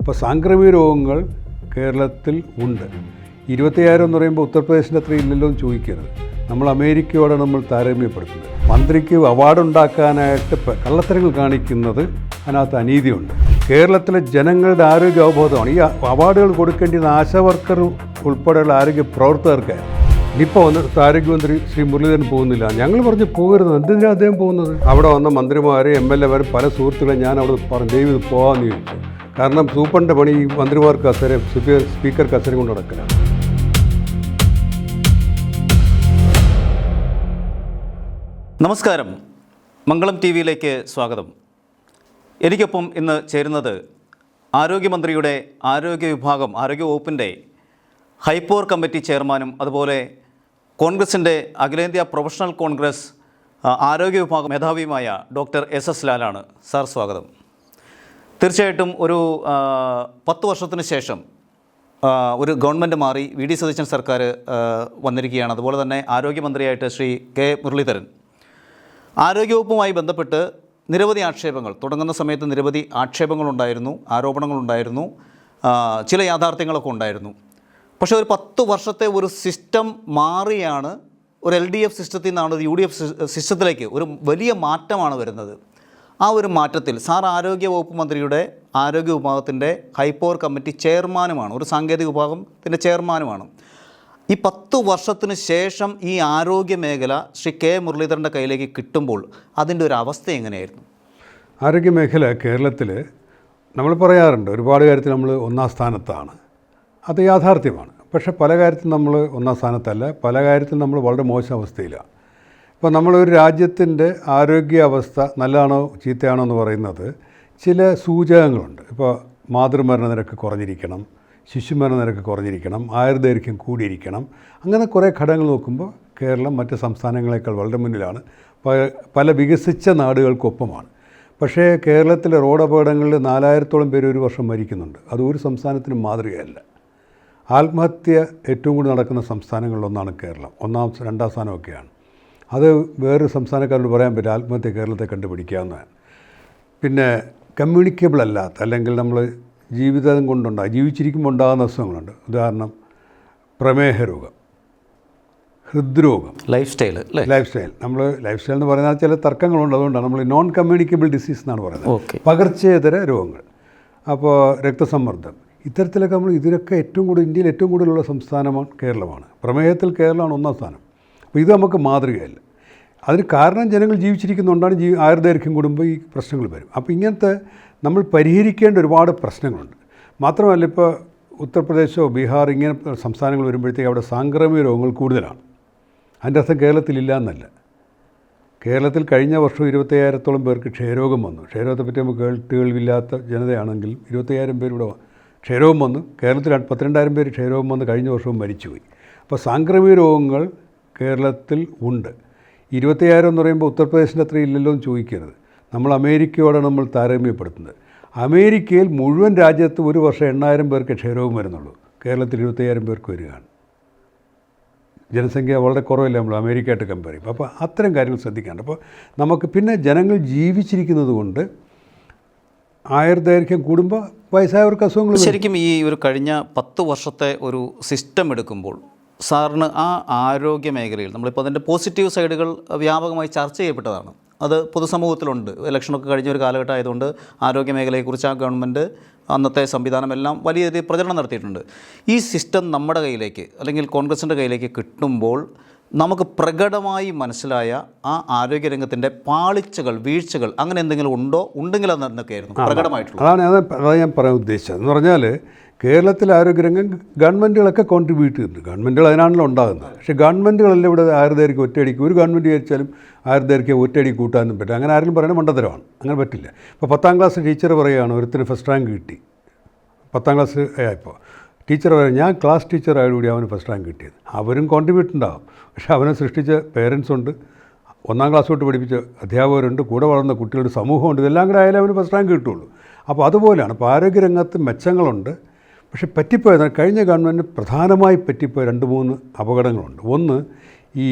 അപ്പോൾ സാംക്രമിക രോഗങ്ങൾ കേരളത്തിൽ ഉണ്ട്. 25,000 എന്ന് പറയുമ്പോൾ ഉത്തർപ്രദേശിൻ്റെ അത്ര ഇല്ലല്ലോ എന്ന് ചോദിക്കരുത്. നമ്മൾ അമേരിക്കയോടെ നമ്മൾ താരതമ്യപ്പെടുത്തുന്നത്. മന്ത്രിക്ക് അവാർഡ് ഉണ്ടാക്കാനായിട്ട് കള്ളത്തരങ്ങൾ കാണിക്കുന്നത് അതിനകത്ത് അനീതിയുണ്ട്. കേരളത്തിലെ ജനങ്ങളുടെ ആരോഗ്യ അവബോധമാണ്. ഈ അവാർഡുകൾ കൊടുക്കേണ്ടിയിരുന്ന ആശാ വർക്കർ ഉൾപ്പെടെയുള്ള ആരോഗ്യ പ്രവർത്തകർക്കാണ്. ഇപ്പോൾ വന്ന് ആരോഗ്യമന്ത്രി ശ്രീ മുരളീധരൻ പോകുന്നില്ല. ഞങ്ങൾ പറഞ്ഞ് പോകരുത്. എന്തിനാണ് അദ്ദേഹം പോകുന്നത്? അവിടെ വന്ന മന്ത്രിമാർ MLA പല സുഹൃത്തുക്കളെ ഞാൻ അവിടെ പറഞ്ഞു ദൈവം ഇത് പോകാമെന്ന് ചോദിച്ചു. കാരണം സൂപ്രണ്ടിൻ്റെ പണി ഈ മന്ത്രിമാർക്ക് കസേര സ്പീക്കർ കസേര കൊണ്ട് നടക്കില്ല. നമസ്കാരം, മംഗളം TV-യിലേക്ക് സ്വാഗതം. എനിക്കൊപ്പം ഇന്ന് ചേരുന്നത് ആരോഗ്യമന്ത്രിയുടെ ആരോഗ്യ വകുപ്പിൻ്റെ ഹൈപ്പോർ കമ്മിറ്റി ചെയർമാനും അതുപോലെ കോൺഗ്രസിൻ്റെ അഖിലേന്ത്യാ പ്രൊഫഷണൽ കോൺഗ്രസ് ആരോഗ്യ വിഭാഗം മേധാവിയുമായ ഡോക്ടർ SS ലാലാണ്. സാർ സ്വാഗതം. തീർച്ചയായിട്ടും ഒരു 10 വർഷത്തിന് ശേഷം ഒരു ഗവൺമെൻറ് മാറി VD സതീശൻ സർക്കാർ വന്നിരിക്കുകയാണ്. അതുപോലെ തന്നെ ആരോഗ്യമന്ത്രിയായിട്ട് ശ്രീ K മുരളീധരൻ. ആരോഗ്യവകുപ്പുമായി ബന്ധപ്പെട്ട് നിരവധി ആക്ഷേപങ്ങൾ തുടങ്ങുന്ന സമയത്ത് നിരവധി ആക്ഷേപങ്ങളുണ്ടായിരുന്നു, ആരോപണങ്ങളുണ്ടായിരുന്നു, ചില യാഥാർത്ഥ്യങ്ങളൊക്കെ ഉണ്ടായിരുന്നു. പക്ഷേ ഒരു 10 വർഷത്തെ ഒരു സിസ്റ്റം മാറിയാണ് ഒരു LDF സിസ്റ്റത്തിൽ നിന്നാണ് ഒരു UDF സിസ്റ്റത്തിലേക്ക് ഒരു വലിയ മാറ്റമാണ് വരുന്നത്. ആ ഒരു മാറ്റത്തിൽ സാർ ആരോഗ്യ വകുപ്പ് മന്ത്രിയുടെ ആരോഗ്യ വിഭാഗത്തിൻ്റെ ഹൈപ്പോർ കമ്മിറ്റി ചെയർമാനുമാണ്, ഒരു സാങ്കേതിക വിഭാഗത്തിൻ്റെ ചെയർമാനുമാണ്. ഈ 10 വർഷത്തിന് ശേഷം ഈ ആരോഗ്യ മേഖല ശ്രീ K മുരളീധരൻ്റെ കയ്യിലേക്ക് കിട്ടുമ്പോൾ അതിൻ്റെ ഒരു അവസ്ഥ എങ്ങനെയായിരുന്നു? ആരോഗ്യമേഖല കേരളത്തിൽ നമ്മൾ പറയാറുണ്ട് ഒരുപാട് കാര്യത്തിൽ നമ്മൾ ഒന്നാം സ്ഥാനത്താണ്. അത് യാഥാർത്ഥ്യമാണ്. പക്ഷേ പല കാര്യത്തിൽ നമ്മൾ ഒന്നാം സ്ഥാനത്തല്ല, പല കാര്യത്തിൽ നമ്മൾ വളരെ മോശം അവസ്ഥയിലാണ്. ഇപ്പോൾ നമ്മളൊരു രാജ്യത്തിൻ്റെ ആരോഗ്യ അവസ്ഥ നല്ലതാണോ ചീത്തയാണോ എന്ന് പറയുന്നത് ചില സൂചകങ്ങളുണ്ട്. ഇപ്പോൾ മാതൃമരണ നിരക്ക് കുറഞ്ഞിരിക്കണം, ശിശുമരണ നിരക്ക് കുറഞ്ഞിരിക്കണം, ആയുർദൈർഘ്യം കൂടിയിരിക്കണം. അങ്ങനെ കുറേ ഘടകങ്ങൾ നോക്കുമ്പോൾ കേരളം മറ്റ് സംസ്ഥാനങ്ങളെക്കാൾ വളരെ മുന്നിലാണ്, പല വികസിച്ച നാടുകൾക്കൊപ്പമാണ്. പക്ഷേ കേരളത്തിലെ റോഡ് അപകടങ്ങളിൽ 4000-ഓളം പേര് ഒരു വർഷം മരിക്കുന്നുണ്ട്. അത് ഒരു സംസ്ഥാനത്തിനും മാതൃകയല്ല. ആത്മഹത്യ ഏറ്റവും കൂടുതൽ നടക്കുന്ന സംസ്ഥാനങ്ങളിലൊന്നാണ് കേരളം. 1ാം 2ാം സ്ഥാനമൊക്കെയാണ്. അത് വേറൊരു സംസ്ഥാനക്കാരോട് പറയാൻ പറ്റും ആത്മഹത്യ കേരളത്തെ കണ്ടുപിടിക്കാവുന്നതാണ്. പിന്നെ കമ്മ്യൂണിക്കബിൾ അല്ലാത്ത അല്ലെങ്കിൽ നമ്മൾ ജീവിതം ജീവിച്ചിരിക്കുമ്പോൾ ഉണ്ടാകുന്ന അസുഖങ്ങളുണ്ട്. ഉദാഹരണം പ്രമേഹ രോഗം, ഹൃദ്രോഗം, ലൈഫ് സ്റ്റൈൽ. നമ്മൾ ലൈഫ് സ്റ്റൈൽ എന്ന് പറയുന്നത് ചില തർക്കങ്ങളുണ്ട്. അതുകൊണ്ടാണ് നമ്മൾ നോൺ കമ്മ്യൂണിക്കബിൾ ഡിസീസ് എന്നാണ് പറയുന്നത്. പകർച്ചേതര രോഗങ്ങൾ. അപ്പോൾ രക്തസമ്മർദ്ദം, ഇത്തരത്തിലൊക്കെ നമ്മൾ ഇതിനൊക്കെ ഏറ്റവും കൂടുതൽ ഇന്ത്യയിൽ ഏറ്റവും കൂടുതലുള്ള സംസ്ഥാനമാണ് കേരളമാണ്. പ്രമേഹത്തിൽ കേരളമാണ് 1ാം സ്ഥാനം. അപ്പോൾ ഇത് നമുക്ക് മാതൃകയല്ല. അതിന് കാരണം ജനങ്ങൾ ജീവിച്ചിരിക്കുന്നതുകൊണ്ടാണ് ആയുർദൈർഘ്യം കൂടുമ്പോൾ ഈ പ്രശ്നങ്ങൾ വരും. അപ്പോൾ ഇങ്ങനത്തെ നമ്മൾ പരിഹരിക്കേണ്ട ഒരുപാട് പ്രശ്നങ്ങളുണ്ട്. മാത്രമല്ല ഇപ്പോൾ ഉത്തർപ്രദേശോ ബീഹാർ ഇങ്ങനെ സംസ്ഥാനങ്ങൾ വരുമ്പോഴത്തേക്ക് അവിടെ സാംക്രമിക രോഗങ്ങൾ കൂടുതലാണ്. അതിൻ്റെ അർത്ഥം കേരളത്തിലില്ല എന്നല്ല. കേരളത്തിൽ കഴിഞ്ഞ വർഷം 25,000-ഓളം പേർക്ക് ക്ഷയരോഗം വന്നു. ക്ഷയരോഗത്തെ പറ്റി നമുക്ക് കേൾവില്ലാത്ത ജനതയാണെങ്കിൽ 25,000 പേര് ഇവിടെ ക്ഷയരോഗം വന്നു. കേരളത്തിൽ 12,000 പേര് ക്ഷയരോഗം വന്ന് കഴിഞ്ഞ വർഷവും മരിച്ചുപോയി. അപ്പോൾ സാംക്രമിക രോഗങ്ങൾ കേരളത്തിൽ ഉണ്ട്. 25,000 എന്ന് പറയുമ്പോൾ ഉത്തർപ്രദേശിൻ്റെ അത്ര ഇല്ലല്ലോ എന്ന് ചോദിക്കരുത്. നമ്മൾ അമേരിക്കയോടെ നമ്മൾ താരതമ്യപ്പെടുത്തുന്നത്. അമേരിക്കയിൽ മുഴുവൻ രാജ്യത്ത് ഒരു വർഷം 8,000 പേർക്ക് ക്ഷയരോഗം വരുന്നുള്ളൂ. കേരളത്തിൽ 25,000 പേർക്ക് വരികയാണ്. ജനസംഖ്യ വളരെ കുറവല്ലേ നമ്മൾ അമേരിക്കയായിട്ട് കമ്പയർ ചെയ്യും. അപ്പോൾ അത്തരം കാര്യങ്ങൾ ശ്രദ്ധിക്കാണ്ട്. അപ്പോൾ നമുക്ക് പിന്നെ ജനങ്ങൾ ജീവിച്ചിരിക്കുന്നത് കൊണ്ട് ആയുർദൈർഘ്യം കൂടുമ്പോൾ വയസ്സായവർക്ക് അസുഖങ്ങൾ. ശരിക്കും ഈ ഒരു കഴിഞ്ഞ 10 വർഷത്തെ ഒരു സിസ്റ്റം എടുക്കുമ്പോൾ സാറിന് ആ ആരോഗ്യ മേഖലയിൽ നമ്മളിപ്പോൾ അതിൻ്റെ പോസിറ്റീവ് സൈഡുകൾ വ്യാപകമായി ചർച്ച ചെയ്യപ്പെട്ടതാണ്. അത് പൊതുസമൂഹത്തിലുണ്ട്. ഇലക്ഷനൊക്കെ കഴിഞ്ഞ ഒരു കാലഘട്ടം ആയതുകൊണ്ട് ആരോഗ്യ മേഖലയെക്കുറിച്ച് ആ ഗവൺമെൻറ് അന്നത്തെ സംവിധാനമെല്ലാം വലിയ രീതിയിൽ പ്രചരണം നടത്തിയിട്ടുണ്ട്. ഈ സിസ്റ്റം നമ്മുടെ കയ്യിലേക്ക് അല്ലെങ്കിൽ കോൺഗ്രസിൻ്റെ കയ്യിലേക്ക് കിട്ടുമ്പോൾ നമുക്ക് പ്രകടമായി മനസ്സിലായ ആ ആരോഗ്യരംഗത്തിൻ്റെ പാളിച്ചകൾ, വീഴ്ചകൾ അങ്ങനെ എന്തെങ്കിലും ഉണ്ടോ? ഉണ്ടെങ്കിൽ അത് എന്തൊക്കെയായിരുന്നു പ്രകടമായിട്ടുള്ളത്? അതാണ് ഞാൻ പറയാൻ ഉദ്ദേശിച്ചത്. എന്ന് പറഞ്ഞാൽ കേരളത്തിലെ ആരോഗ്യരംഗം ഗവൺമെൻറ്റുകളൊക്കെ കോൺട്രിബ്യൂട്ട് ചെയ്യുന്നുണ്ട്. ഗവൺമെൻറ്റുകൾ അതിനാണല്ലോ ഉണ്ടാകുന്നത്. പക്ഷേ ഗവൺമെൻറ്റുകളെല്ലാം ഇവിടെ ആയുർദൈർഘ്യം ഒറ്റയടിക്ക് ഒരു ഗവൺമെൻറ് വിചാരിച്ചാലും ആയുർദൈർഘ്യം ഒറ്റയടി കൂട്ടാനും പറ്റും. അങ്ങനെ ആരെങ്കിലും പറയുന്നത് മണ്ടത്തരമാണ്. അങ്ങനെ പറ്റില്ല. ഇപ്പോൾ 10ാം ക്ലാസ് ടീച്ചർ പറയുകയാണ് ഒരുത്തിന് ഫസ്റ്റ് റാങ്ക് കിട്ടി. 10ാം ക്ലാസ് ആയപ്പോൾ ടീച്ചർ പറയും ഞാൻ ക്ലാസ് ടീച്ചർ ആയതുകൂടി അവന് ഫസ്റ്റ് റാങ്ക് കിട്ടിയത്. അവരും കോൺട്രിബ്യൂട്ട് ഉണ്ടാകും. പക്ഷേ അവനെ സൃഷ്ടിച്ച പേരൻസ് ഉണ്ട്, 1ാം ക്ലാസ് തൊട്ട് പഠിപ്പിച്ച അധ്യാപകരുണ്ട്, കൂടെ വളർന്ന കുട്ടികളുടെ സമൂഹമുണ്ട്. ഇതെല്ലാം കൂടെ ആയാലും അവന് ഫസ്റ്റ് റാങ്ക് കിട്ടുള്ളൂ. അപ്പോൾ അതുപോലെയാണ്. അപ്പോൾ ആരോഗ്യരംഗത്ത് മെച്ചങ്ങളുണ്ട്. പക്ഷേ പറ്റിപ്പോയത് കഴിഞ്ഞ ഗവൺമെൻറ് പ്രധാനമായി പറ്റിപ്പോയ 2-3 അപകടങ്ങളുണ്ട്. ഒന്ന്, ഈ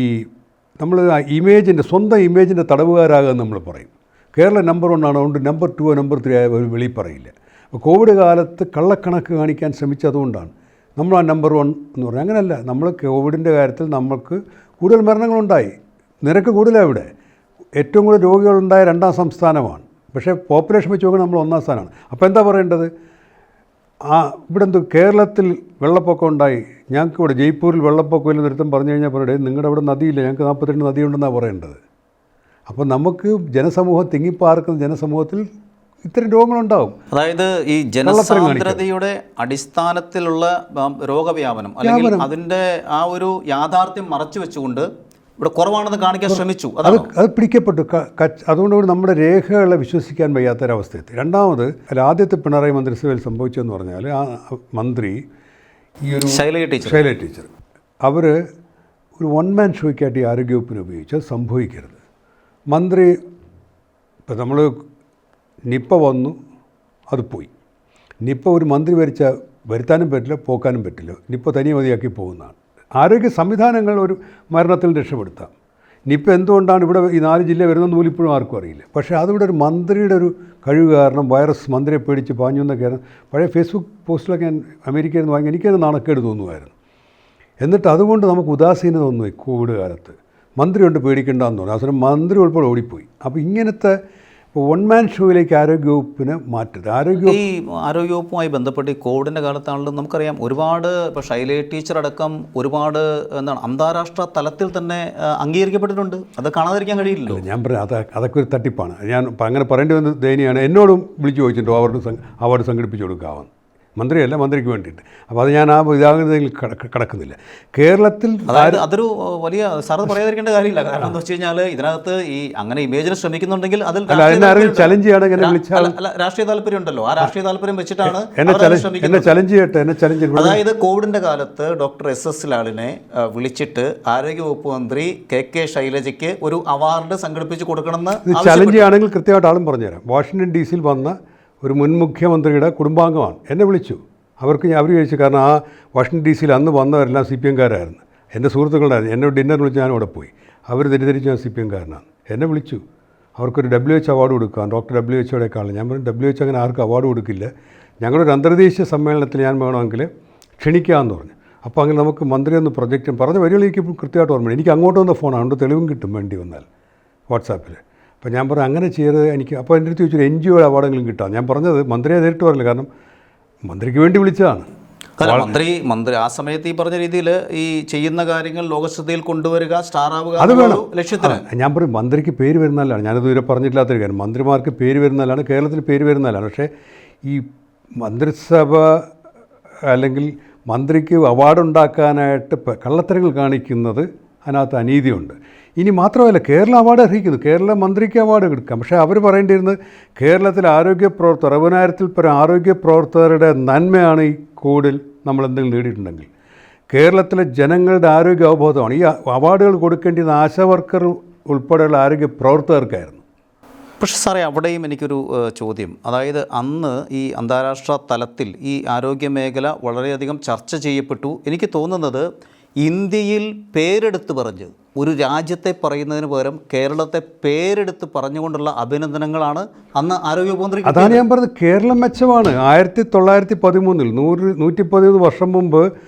നമ്മൾ ഇമേജിൻ്റെ സ്വന്തം ഇമേജിൻ്റെ തടവുകാരാകുമെന്ന് നമ്മൾ പറയും. കേരളം നമ്പർ 1 ആണ്, അതുകൊണ്ട് നമ്പർ 2 നമ്പർ 3 ആയ വെളിയിൽ പറയില്ല. അപ്പോൾ കോവിഡ് കാലത്ത് കള്ളക്കണക്ക് കാണിക്കാൻ ശ്രമിച്ചതുകൊണ്ടാണ് നമ്മൾ ആ നമ്പർ 1 എന്ന് പറഞ്ഞാൽ. അങ്ങനെയല്ല, നമ്മൾ കോവിഡിൻ്റെ കാര്യത്തിൽ നമ്മൾക്ക് കൂടുതൽ മരണങ്ങളുണ്ടായി, നിരക്ക് കൂടുതലാണ്. ഇവിടെ ഏറ്റവും കൂടുതൽ രോഗികളുണ്ടായ 2ാം സംസ്ഥാനമാണ്, പക്ഷേ പോപ്പുലേഷൻ വെച്ച് നോക്കുമ്പോൾ നമ്മൾ 1ാം സ്ഥാനമാണ്. അപ്പോൾ എന്താ പറയേണ്ടത്? ഇവിടെ കേരളത്തിൽ വെള്ളപ്പൊക്കം ഉണ്ടായി, ഞങ്ങൾക്ക് ഇവിടെ ജയ്പൂരിൽ വെള്ളപ്പൊക്കമില്ലെന്ന് ഒരുത്തം പറഞ്ഞു കഴിഞ്ഞാൽ പറയട്ടെ, നിങ്ങളുടെ അവിടെ നദിയില്ല, ഞങ്ങൾക്ക് 42 നദിയുണ്ടെന്നാണ് പറയേണ്ടത്. അപ്പോൾ നമുക്ക് ജനസമൂഹം തിങ്ങിപ്പാർക്കുന്ന ജനസമൂഹത്തിൽ ഇത്തരം രോഗങ്ങളുണ്ടാവും. അതായത് ഈ ജനസാന്ദ്രതയുടെ അടിസ്ഥാനത്തിലുള്ള രോഗവ്യാപനം അല്ലെങ്കിൽ അതിൻ്റെ ആ ഒരു യാഥാർത്ഥ്യം മറച്ചു വെച്ചുകൊണ്ട് ഇവിടെ കുറവാണെന്ന് കാണിക്കാൻ ശ്രമിച്ചു. അത് പിടിക്കപ്പെട്ടു. അതുകൊണ്ട് നമ്മുടെ രേഖകളെ വിശ്വസിക്കാൻ വയ്യാത്തൊരവസ്ഥയെത്തി. രണ്ടാമത് ആദ്യത്തെ പിണറായി മന്ത്രിസഭയിൽ സംഭവിച്ചതെന്ന് പറഞ്ഞാൽ ആ മന്ത്രി ഈ ഒരു ശൈലജ ടീച്ചർ അവർ ഒരു 1 മാൻ ഷോയ്ക്കായിട്ട് ഈ ആരോഗ്യവകുപ്പിനെ ഉപയോഗിച്ച് അത് സംഭവിക്കരുത്. മന്ത്രി ഇപ്പം നമ്മൾ നിപ്പ വന്നു, അത് പോയി. നിപ്പ ഒരു മന്ത്രി വരുത്താനും പറ്റില്ല, പോക്കാനും പറ്റില്ല. നിപ്പ തനിയെ മതിയാക്കി പോകുന്നതാണ്. ആരോഗ്യ സംവിധാനങ്ങൾ ഒരു മരണത്തിൽ രക്ഷപ്പെടുത്താം. നിപ്പ എന്തുകൊണ്ടാണ് ഇവിടെ ഈ 4 ജില്ല വരുന്നതെന്ന് പോലും ഇപ്പോഴും ആർക്കും അറിയില്ല. പക്ഷേ അതിവിടെ ഒരു മന്ത്രിയുടെ ഒരു കഴിവ് കാരണം വൈറസ് മന്ത്രിയെ പേടിച്ച് പാഞ്ഞു എന്നൊക്കെ പഴയ ഫേസ്ബുക്ക് പോസ്റ്റിലൊക്കെ ഞാൻ അമേരിക്കയിൽ നിന്ന് വാങ്ങി, എനിക്കത് നാണക്കേട് തോന്നുമായിരുന്നു. എന്നിട്ട് അതുകൊണ്ട് നമുക്ക് ഉദാസീനത തോന്നുന്നു കോവിഡ് കാലത്ത്. മന്ത്രി കൊണ്ട് പേടിക്കേണ്ടെന്ന് തോന്നുന്നു. അവസരം മന്ത്രി ഉൾപ്പെടെ ഓടിപ്പോയി. അപ്പോൾ ഇങ്ങനത്തെ 1 മാൻ ഷോയിലേക്ക് ആരോഗ്യവകുപ്പിനെ മാറ്റരുത്. ഈ ആരോഗ്യവകുപ്പുമായി ബന്ധപ്പെട്ട് ഈ കോവിഡിൻ്റെ കാലത്താണെങ്കിലും നമുക്കറിയാം ഒരുപാട് ഇപ്പോൾ ശൈലജ ടീച്ചർ അടക്കം ഒരുപാട് അന്താരാഷ്ട്ര തലത്തിൽ തന്നെ അംഗീകരിക്കപ്പെട്ടിട്ടുണ്ട്. അത് കാണാതിരിക്കാൻ കഴിയില്ലല്ലോ. ഞാൻ പറയാം, അതൊക്കെ ഒരു തട്ടിപ്പാണ്. ഞാൻ അങ്ങനെ പറയേണ്ടി വന്ന ദയനീയാണ്. എന്നോടും വിളിച്ചു ചോദിച്ചിട്ടുണ്ടോ അവാർഡ് സംഘടിപ്പിച്ചു കൊടുക്കാമെന്ന്. മന്ത്രിയല്ല, മന്ത്രിക്ക് വേണ്ടിയിട്ട്. അപ്പോൾ അത് ഞാൻ ആ ഇതാകുന്നതിൽ കടക്കുന്നില്ല. കേരളത്തിൽ അതൊരു വലിയ സാറ് പറയാതിരിക്കേണ്ട കാര്യമില്ല. കാരണം എന്താ വെച്ച് കഴിഞ്ഞാൽ ഇതിനകത്ത് ഈ അങ്ങനെ ഇമേജിന് ശ്രമിക്കുന്നുണ്ടെങ്കിൽ അതിൽ ചലഞ്ച് ചെയ്യണം. രാഷ്ട്രീയ താല്പര്യം ഉണ്ടല്ലോ. ആ രാഷ്ട്രീയ താല്പര്യം വെച്ചിട്ടാണ് എന്നെ ചലഞ്ച് ചെയ്യട്ടെ. അതായത് കോവിഡിന്റെ കാലത്ത് ഡോക്ടർ SS ലാളിനെ വിളിച്ചിട്ട് ആരോഗ്യവകുപ്പ് മന്ത്രി KK ശൈലജയ്ക്ക് ഒരു അവാർഡ് സംഘടിപ്പിച്ച് കൊടുക്കണമെന്ന് ചലഞ്ച് ആണെങ്കിൽ കൃത്യമായിട്ട് ആളും പറഞ്ഞുതരാം. വാഷിംഗ്ടൺ DC വന്ന ഒരു മുൻ മുഖ്യമന്ത്രിയുടെ കുടുംബാംഗമാണ്. എന്നെ വിളിച്ചു. അവർ ചോദിച്ചു, കാരണം ആ വാഷിംഗ്ടൺ DC അന്ന് വന്നവരെല്ലാം CPM കാരായിരുന്നു. എൻ്റെ സുഹൃത്തുക്കളായിരുന്നു. എന്നെ ഡിന്നറിന് വിളിച്ച് ഞാനവിടെ പോയി. അവർ തെറ്റിദ്ധരിച്ച് ഞാൻ CPM കാരനാണ്. എന്നെ വിളിച്ചു. അവർക്കൊരു WHO അവാർഡ് കൊടുക്കാം, ഡോക്ടർ WHO കാണും. ഞാൻ പറഞ്ഞു WHO അങ്ങനെ ആർക്കും അവാർഡ് കൊടുക്കില്ല, ഞങ്ങളൊരു അന്തർദേശീയ സമ്മേളനത്തിൽ ഞാൻ വേണമെങ്കിൽ ക്ഷണിക്കാമെന്ന് പറഞ്ഞു. അപ്പോൾ അങ്ങനെ നമുക്ക് മന്ത്രി ഒന്ന് പ്രൊജക്റ്റ് പറഞ്ഞ വരികളിലേക്ക് കൃത്യമായിട്ട് ഓർമ്മ. എനിക്ക് അങ്ങോട്ട് വന്ന ഫോണാണ്, അതുകൊണ്ട് തെളിവും കിട്ടും വേണ്ടി വന്നാൽ വാട്സാപ്പിൽ. അപ്പോൾ ഞാൻ പറഞ്ഞു അങ്ങനെ ചെയ്യരുത് എനിക്ക്. അപ്പോൾ എൻ്റെ അടുത്ത് ചോദിച്ചു NGO അവാർഡെങ്കിലും കിട്ടാം. ഞാൻ പറഞ്ഞത് മന്ത്രിയെ നേരിട്ട് പറഞ്ഞില്ല, കാരണം മന്ത്രിക്ക് വേണ്ടി വിളിച്ചതാണ്. മന്ത്രി ആ സമയത്ത് ഈ പറഞ്ഞ രീതിയിൽ ഈ ചെയ്യുന്ന കാര്യങ്ങൾ ലോകശ്രദ്ധയിൽ കൊണ്ടുവരിക, സ്റ്റാർ ആവുക, അത് വേണം ലക്ഷ്യത്തിന്. ഞാൻ പറയും മന്ത്രിക്ക് പേര് വരുന്നതല്ലാണ്, ഞാനത് ഇതുവരെ പറഞ്ഞിട്ടില്ലാത്തൊരു കാര്യം. മന്ത്രിമാർക്ക് പേര് വരുന്നതല്ലാണ്, കേരളത്തിൽ പേര് വരുന്നതല്ലാണ്. പക്ഷേ ഈ മന്ത്രിസഭ അല്ലെങ്കിൽ മന്ത്രിക്ക് അവാർഡ് ഉണ്ടാക്കാനായിട്ട് കള്ളത്തരങ്ങൾ കാണിക്കുന്നത് അതിനകത്ത് അനീതിയുണ്ട്. ഇനി മാത്രമല്ല, കേരള അവാർഡ് അർഹിക്കുന്നു, കേരള മന്ത്രിക്ക് അവാർഡ് കൊടുക്കാം. പക്ഷേ അവർ പറയേണ്ടിയിരുന്നത് കേരളത്തിലെ ആരോഗ്യപ്രവർത്തകർ 60,000-ൽ പരം ആരോഗ്യപ്രവർത്തകരുടെ നന്മയാണ് ഈ കോവിഡിൽ നമ്മൾ എന്തെങ്കിലും നേടിയിട്ടുണ്ടെങ്കിൽ. കേരളത്തിലെ ജനങ്ങളുടെ ആരോഗ്യ അവബോധമാണ്. ഈ അവാർഡുകൾ കൊടുക്കേണ്ടിയിരുന്ന ആശാ വർക്കർ ഉൾപ്പെടെയുള്ള ആരോഗ്യ പ്രവർത്തകർക്കായിരുന്നു. പക്ഷേ സാറേ, അവിടെയും എനിക്കൊരു ചോദ്യം. അതായത് അന്ന് ഈ അന്താരാഷ്ട്ര തലത്തിൽ ഈ ആരോഗ്യ മേഖല വളരെയധികം ചർച്ച ചെയ്യപ്പെട്ടു. എനിക്ക് തോന്നുന്നത് ഇന്ത്യയിൽ പേരെടുത്ത് പറഞ്ഞ് ഒരു രാജ്യത്തെ പറയുന്നതിന് പകരം കേരളത്തെ പേരെടുത്ത് പറഞ്ഞുകൊണ്ടുള്ള അഭിനന്ദനങ്ങളാണ് അന്ന് ആരോഗ്യമന്ത്രി. അതാണ് ഞാൻ പറഞ്ഞത്, കേരളം മെച്ചമാണ്. 1913 113 വർഷം മുമ്പ്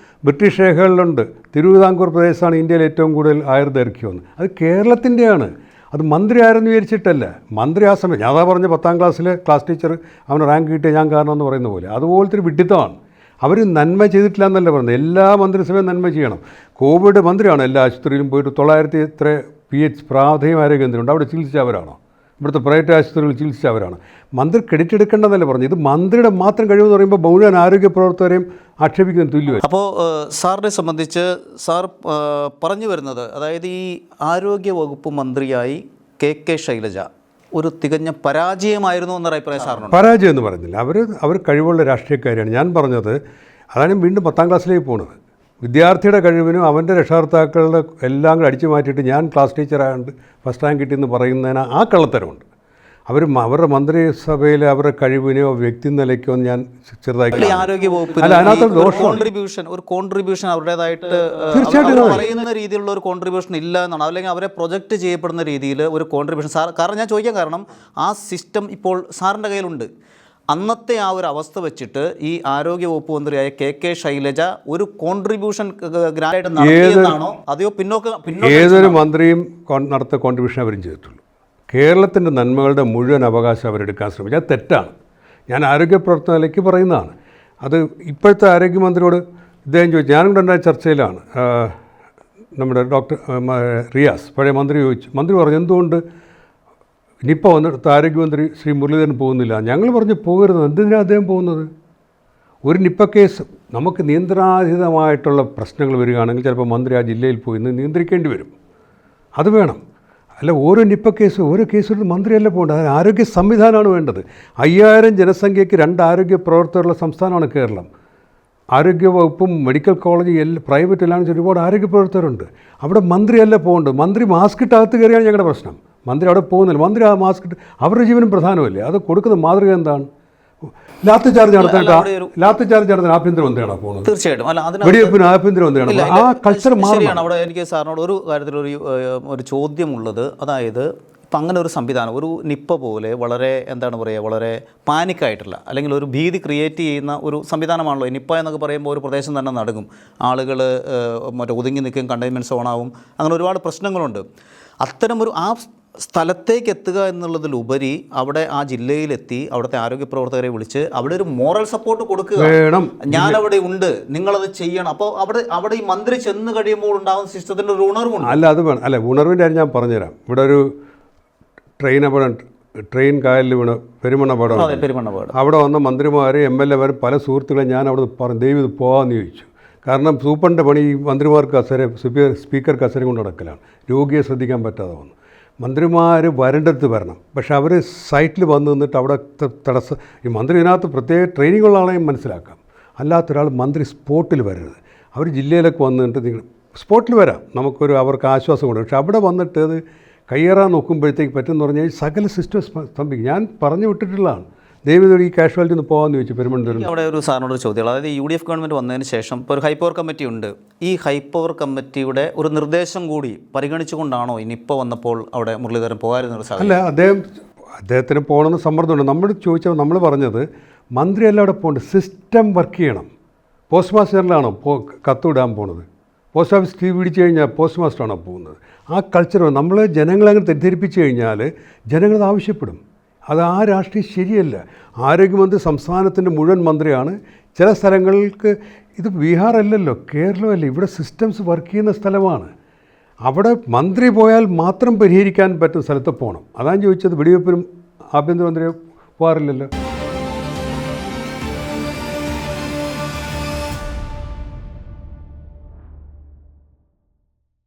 ബ്രിട്ടീഷ് രേഖകളിലുണ്ട് തിരുവിതാംകൂർ പ്രദേശമാണ് ഇന്ത്യയിൽ ഏറ്റവും കൂടുതൽ ആയുർദൈർഘ്യമെന്ന്. അത് കേരളത്തിൻ്റെയാണ്. അത് മന്ത്രി ആരെന്ന് വിചാരിച്ചിട്ടല്ല. മന്ത്രി ആ സമയം, ഞാൻ അതാ പറഞ്ഞ 10ാം ക്ലാസ്സിലെ ക്ലാസ് ടീച്ചർ അവന് റാങ്ക് കിട്ടിയ ഞാൻ കാരണമെന്ന് പറയുന്ന പോലെ അതുപോലത്തെ ഒരു വിഡ്ഢിത്തമാണ്. അവർ നന്മ ചെയ്തിട്ടില്ല എന്നല്ല പറയുന്നത്, എല്ലാ മന്ത്രിസഭയും നന്മ ചെയ്യണം. കോവിഡ് മന്ത്രിയാണ് എല്ലാ ആശുപത്രിയിലും പോയിട്ട് 900 PH പ്രാഥമിക ആരോഗ്യ കേന്ദ്രമുണ്ട്, അവിടെ ചികിത്സിച്ചവരാണോ? ഇവിടുത്തെ പ്രൈവറ്റ് ആശുപത്രികളിൽ ചികിത്സിച്ചവരാണ്. മന്ത്രി ക്രെഡിറ്റ് എടുക്കേണ്ടെന്നല്ല പറഞ്ഞു. ഇത് മന്ത്രിയുടെ മാത്രം കഴിവെന്ന് പറയുമ്പോൾ മുഴുവൻ ആരോഗ്യ പ്രവർത്തകരെയും ആക്ഷേപിക്കുന്നതിന് തുല്യമായി. അപ്പോൾ സാറിനെ സംബന്ധിച്ച് സാർ പറഞ്ഞു വരുന്നത്, അതായത് ഈ ആരോഗ്യ വകുപ്പ് മന്ത്രിയായി KK ശൈലജ ഒരു തികഞ്ഞ പരാജയമായിരുന്നു എന്നൊരു അഭിപ്രായം സാറിനുണ്ട്? പരാജയം എന്ന് പറയുന്നില്ല, അവർ കഴിവുള്ള രാഷ്ട്രീയക്കാരാണ്. ഞാൻ പറഞ്ഞത് അതാണ് വീണ്ടും 10ാം ക്ലാസ്സിലേക്ക് പോകുന്നത്. വിദ്യാർത്ഥിയുടെ കഴിവിനും അവൻ്റെ രക്ഷകർത്താക്കളുടെ എല്ലാം കൂടെ അടിച്ചു മാറ്റിയിട്ട് ഞാൻ ക്ലാസ് ടീച്ചറായതുകൊണ്ട് ഫസ്റ്റ് റാങ്ക് കിട്ടിയെന്ന് പറയുന്നതിന് ആ കള്ളത്തരമുണ്ട്. അവരുടെ മന്ത്രിസഭയിൽ അവരുടെ കഴിവിനെയോ വ്യക്തി നിലയ്ക്കോ ഞാൻ ചെറുതായി ആരോഗ്യ ഒരു കോൺട്രിബ്യൂഷൻ അവരുടേതായിട്ട് പറയുന്ന രീതിയിലുള്ള ഒരു കോൺട്രിബ്യൂഷൻ ഇല്ല എന്നാണ്, അല്ലെങ്കിൽ അവരെ പ്രൊജക്റ്റ് ചെയ്യപ്പെടുന്ന രീതിയിൽ ഒരു കോൺട്രിബ്യൂഷൻ കാരണം ഞാൻ ചോദിക്കാൻ കാരണം ആ സിസ്റ്റം ഇപ്പോൾ സാറിൻ്റെ കയ്യിലുണ്ട്. അന്നത്തെ ആ ഒരു അവസ്ഥ വെച്ചിട്ട് ഈ ആരോഗ്യ വകുപ്പ് മന്ത്രിയായ കെ ശൈലജ ഒരു കോൺട്രിബ്യൂഷൻ ഗ്രാൻഡ് നടത്തിയെന്നാണോ അതെയോ ഏതൊരു മന്ത്രിയും നടത്തിയ കോൺട്രിബ്യൂഷൻ അവരും ചെയ്തിട്ടുള്ളൂ. കേരളത്തിൻ്റെ നന്മകളുടെ മുഴുവൻ അവകാശം അവരെടുക്കാൻ ശ്രമിച്ചു. അത് തെറ്റാണ്. ഞാൻ ആരോഗ്യ പ്രവർത്തനത്തിലേക്ക് പറയുന്നതാണ്. അത് ഇപ്പോഴത്തെ ആരോഗ്യമന്ത്രിയോട് ഇദ്ദേഹം ചോദിച്ചു. ഞാനും കൂടെ ചർച്ചയിലാണ്. നമ്മുടെ ഡോക്ടർ റിയാസ് പഴയ മന്ത്രി ചോദിച്ചു. മന്ത്രി പറഞ്ഞു എന്തുകൊണ്ട് നിപ്പ വന്നിടത്ത് ആരോഗ്യമന്ത്രി ശ്രീ മുരളീധരൻ പോകുന്നില്ല. ഞങ്ങൾ പറഞ്ഞു പോകരുത്. എന്തിനാണ് അദ്ദേഹം പോകുന്നത്? ഒരു നിപ്പ കേസ് നമുക്ക് നിയന്ത്രണാതീതമായിട്ടുള്ള പ്രശ്നങ്ങൾ വരികയാണെങ്കിൽ ചിലപ്പോൾ മന്ത്രി ആ ജില്ലയിൽ പോയി നിയന്ത്രിക്കേണ്ടി വരും. അത് വേണം. അല്ല ഓരോ നിപ്പ കേസ് ഓരോ കേസുകളും മന്ത്രിയല്ല പോകേണ്ടത്. അതിന് ആരോഗ്യ സംവിധാനമാണ് വേണ്ടത്. 5000 ജനസംഖ്യയ്ക്ക് 2 ആരോഗ്യ പ്രവർത്തകരുള്ള സംസ്ഥാനമാണ് കേരളം. ആരോഗ്യ വകുപ്പും മെഡിക്കൽ കോളേജ് പ്രൈവറ്റ് എല്ലാം ഒരുപാട് ആരോഗ്യ പ്രവർത്തകരുണ്ട്. അവിടെ മന്ത്രിയല്ല പോകേണ്ടത്. മന്ത്രി മാസ്ക് ഇട്ടകത്ത് കയറിയാണ് ഞങ്ങളുടെ പ്രശ്നം. മന്ത്രി അവിടെ പോകുന്നില്ല. മന്ത്രി ആ മാസ്ക് ഇട്ട് അവരുടെ ജീവനും പ്രധാനമല്ലേ. അത് കൊടുക്കുന്ന മാതൃക എന്താണ്? ലാത്തി ചാർജ് നടത്താൻ ആഭ്യന്തരമന്ത്രിയാണോ പോകുന്നത്? തീർച്ചയായിട്ടും അല്ല, വെടിവെപ്പിന് ആഭ്യന്തരമന്ത്രിയാണ്. ആ കൾച്ചർ ശരിയാണ്. അവിടെ എനിക്ക് സാറിനോട് ഒരു കാര്യത്തിൽ ഒരു ചോദ്യമുള്ളത്, അതായത് ഇപ്പം അങ്ങനെ ഒരു സംവിധാനം ഒരു നിപ്പ പോലെ വളരെ എന്താണ് പറയുക വളരെ പാനിക്കായിട്ടുള്ള അല്ലെങ്കിൽ ഒരു ഭീതി ക്രിയേറ്റ് ചെയ്യുന്ന ഒരു സംവിധാനമാണല്ലോ നിപ്പ എന്നൊക്കെ പറയുമ്പോൾ. ഒരു പ്രദേശം തന്നെ നടുങ്ങും, ആളുകൾ മറ്റേ ഒതുങ്ങി നിൽക്കും, കണ്ടെയ്ൻമെൻറ്റ് സോണാവും, അങ്ങനെ ഒരുപാട് പ്രശ്നങ്ങളുണ്ട്. അത്തരമൊരു ആ സ്ഥലത്തേക്ക് എത്തുക എന്നുള്ളതിലുപരി അവിടെ ആ ജില്ലയിലെത്തി അവിടുത്തെ ആരോഗ്യ പ്രവർത്തകരെ വിളിച്ച് അവിടെ ഒരു മോറൽ സപ്പോർട്ട് കൊടുക്കുക. ഞാനവിടെ ഉണ്ട്, നിങ്ങളത് ചെയ്യണം. അപ്പോൾ അവിടെ ഈ മന്ത്രി ചെന്ന് കഴിയുമ്പോൾ ഉണ്ടാകുന്ന സിസ്റ്റത്തിൻ്റെ ഒരു ഉണർവുണ്ട്. അല്ല അത് വേണം. അല്ല ഉണർവിൻ്റെ കാര്യം ഞാൻ പറഞ്ഞുതരാം. ഇവിടെ ഒരു ട്രെയിൻ കായലിൽ വീണ് പെരുമണ്ണപാടം. അവിടെ വന്ന മന്ത്രിമാർ MLA മാർ പല സുഹൃത്തുക്കളെ ഞാൻ അവിടെ പറഞ്ഞു ദൈവം ഇത് പോകാമെന്ന് ചോദിച്ചു. കാരണം സൂപ്പറിൻ്റെ പണി ഈ മന്ത്രിമാർക്ക് സ്പീക്കർ കസേര കൊണ്ട് നടക്കലാണ്. രോഗിയെ ശ്രദ്ധിക്കാൻ പറ്റാതെ വന്നു. മന്ത്രിമാർ വരേണ്ടടുത്ത് വരണം. പക്ഷേ അവർ സൈറ്റിൽ വന്ന് നിന്നിട്ട് അവിടെ തടസ്സം. ഈ മന്ത്രി ഇതിനകത്ത് പ്രത്യേക ട്രെയിനിങ് ഉള്ള ആളെയും മനസ്സിലാക്കാം. അല്ലാത്തൊരാൾ മന്ത്രി സ്പോട്ടിൽ വരരുത്. അവർ ജില്ലയിലൊക്കെ വന്നിട്ട് നിങ്ങൾ സ്പോട്ടിൽ വരാം, നമുക്കൊരു അവർക്ക് ആശ്വാസം കൊണ്ട്. പക്ഷേ അവിടെ വന്നിട്ട് അത് കയ്യേറാൻ നോക്കുമ്പോഴത്തേക്ക് പറ്റുമെന്ന് പറഞ്ഞാൽ സകല സിസ്റ്റം സ്തംഭിക്കും. ഞാൻ പറഞ്ഞു വിട്ടിട്ടുള്ളതാണ്. ദൈവം ഈ കാഷ്വാലിറ്റി ഒന്ന് പോകാമെന്ന് ചോദിച്ചു പെരുമണ്ണൂരിൽ. അവിടെ ഒരു സാറിനോട് ചോദ്യം, അതായത് UDF ഗവൺമെൻറ് വന്നതിന് ശേഷം ഇപ്പോൾ ഒരു ഹൈപ്പവർ കമ്മിറ്റി ഉണ്ട്. ഈ ഹൈപ്പവർ കമ്മിറ്റിയുടെ ഒരു നിർദ്ദേശം കൂടി പരിഗണിച്ചുകൊണ്ടാണോ ഇനിയിപ്പോൾ വന്നപ്പോൾ അവിടെ മുരളീധരൻ പോകാതിരുന്നൊരു സാഹചര്യം? അല്ല, അദ്ദേഹത്തിന് പോകണമെന്ന് സമ്മർദ്ദമുണ്ട്. നമ്മൾ ചോദിച്ചപ്പോൾ നമ്മൾ പറഞ്ഞത് മന്ത്രിയല്ല അവിടെ പോകേണ്ടത്, സിസ്റ്റം വർക്ക് ചെയ്യണം. പോസ്റ്റ് മാസ്റ്ററിലാണോ കത്തുവിടാൻ പോണത്? പോസ്റ്റ് ഓഫീസ് TV പിടിച്ചു കഴിഞ്ഞാൽ പോസ്റ്റ് മാസ്റ്ററാണോ പോകുന്നത്? ആ കൾച്ചർ നമ്മൾ ജനങ്ങളെ അങ്ങനെ തെറ്റിദ്ധരിപ്പിച്ച് കഴിഞ്ഞാൽ ജനങ്ങളത് ആവശ്യപ്പെടും. അത് ആ രാഷ്ട്രീയം ശരിയല്ല. ആരോഗ്യമന്ത്രി സംസ്ഥാനത്തിൻ്റെ മുഴുവൻ മന്ത്രിയാണ്. ചില സ്ഥലങ്ങൾക്ക് ഇത് ബീഹാറല്ലല്ലോ, കേരളമല്ല, ഇവിടെ സിസ്റ്റംസ് വർക്ക് ചെയ്യുന്ന സ്ഥലമാണ്. അവിടെ മന്ത്രി പോയാൽ മാത്രം പരിഹരിക്കാൻ പറ്റുന്ന സ്ഥലത്ത് പോകണം. അതാണ് ചോദിച്ചത്. വെടിവെപ്പിനും ആഭ്യന്തരമന്ത്രി പോകാറില്ലല്ലോ.